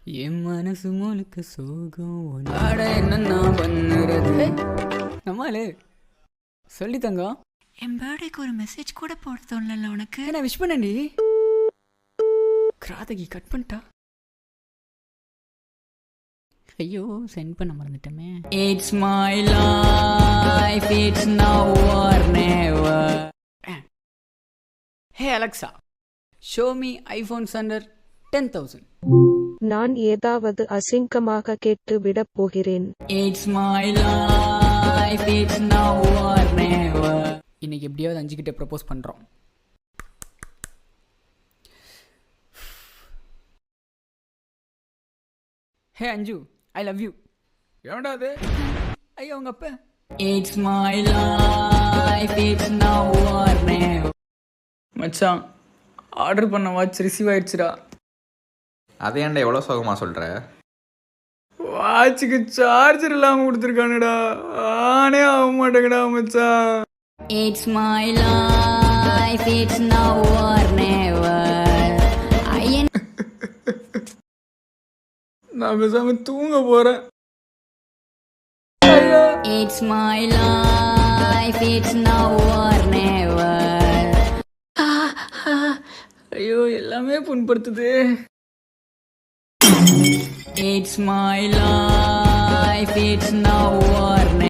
என் மனசு முழுக்க சோகம் ஆட என்ன பண்ணுறது நம்மளே சொல்லி தங்கம். என் பர்த்டேக்கு ஒரு மெசேஜ் கூட போட தோணல உனக்கு. நான் விஷ் பண்ணேன்டி. கிராதகி கட் பண்ணிட்டா. ஐயோ சென்ட் பண்ண மறந்துட்டமே. It's my life it's now or never. Hey Alexa, show me iPhones under 10,000. நான் ஏதாவது அசிங்கமாக கேட்டு விடப் போகிறேன். It's my life it's now or never. இன்னைக்கு எப்படியாவது 5 கிட்ட ப்ரப்போஸ் பண்றோம். ஹே அஞ்சு, ஐ லவ் யூ. ஏன்டா அது? ஐயோ உங்க அப்பா. It's my life it's now or never. மச்சான், ஆர்டர் பண்ண வாட்ச் ரிசீவ் ஆயிடுச்சுடா. அதை ஏன்டா எவ்வளோ சோகமாக சொல்கிற? வாட்சுக்கு சார்ஜர் இல்லாமல் கொடுத்துருக்கானுடா. ஆனே ஆக மாட்டேங்கடா மச்சான். It's my life, it's now or never. நான் பேசாம தூங்க போறேன். It's my life, it's now or never. ஐயோ எல்லாமே புண்படுத்துது. It's my life, it's now or